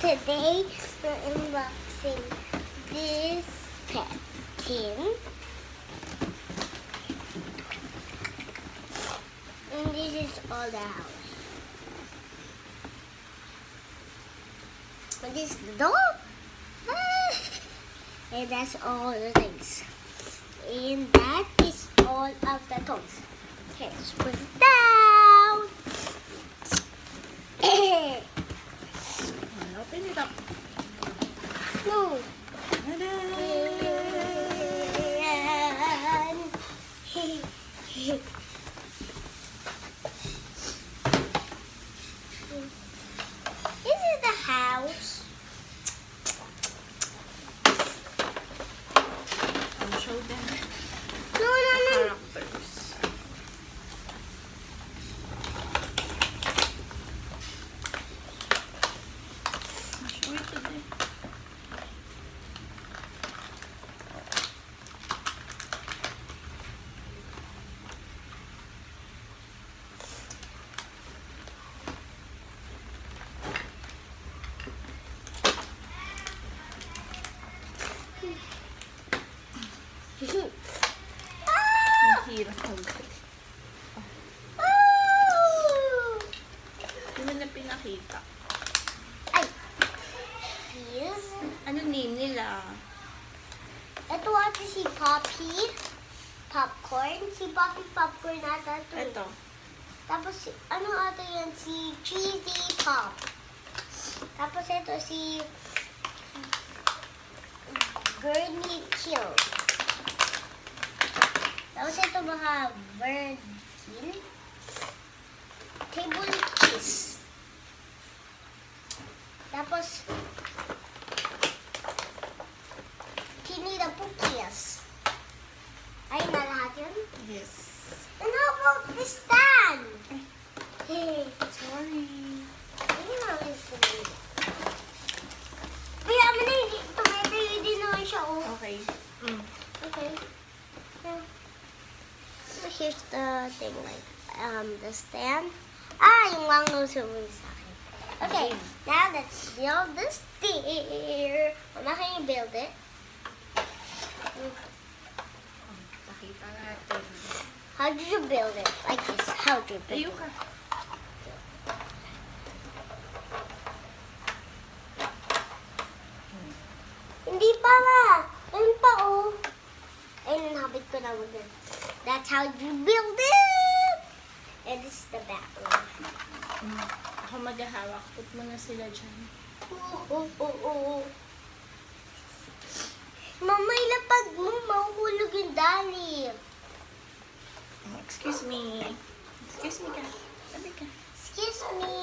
Today we're unboxing this pet tin. And this is all the house. And this is the door. And that's all the things. And that is all of the toys. Okay, let's put it down. Open it up. No. This is the house. I'll show them No. characters. I'll show it to them. Ang hirap mag- Hindi mo na pinakita. Ay. Yes. Ano name nila? Ito ate si Poppy. Popcorn. Si Poppy Popcorn ata ito. Ito. Tapos ano ata yan? Si Cheesy Pop. Tapos ito si Gurney Kill. Tapos ito mga Virgin. Table Kiss. Tapos Kinida Pukias. Ay na lahat yun? Yes. And how about the stand? Hey. Sorry. Ayun na listen. Kaya mo na hindi. Tumayo din naman siya. Oh. Okay. Okay. Yeah. So here's the thing, like, the stand. Yung mango sumunod sa akin. Okay, now let's build the stair. Mama, can you build it? Pakita natin. How did you build it? Like this. How did you build Tayo it? ka. Hindi pa nga. Ayun pa, oh. Ayun, habit ko na mag That's how you build it. And this is the back room. Ako maghahawak. Put mo na sila dyan. Oh. Mama, ilapag mo. Mahuhulog yung dali. Excuse me. Excuse me ka. Sabi ka. Excuse me.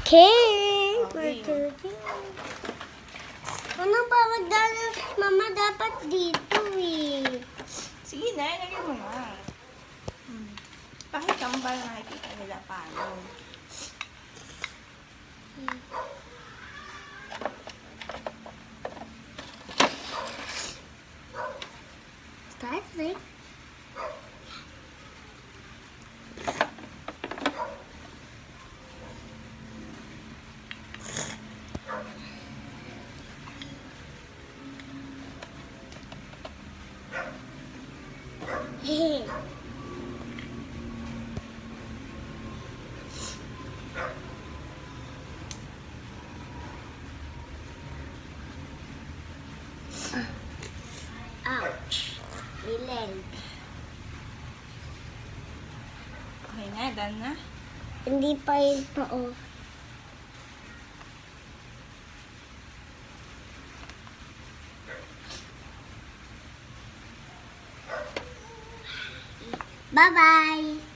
Okay. Okay. Ano pa magdala? Mama, dapat dito eh. Sige na, ilagay mo na. Pakita mo para nakikita nila paano. Start like. Hey. Ouch. Ilan. Okay na, done na. Hindi pa yun pa, oh. Bye-bye.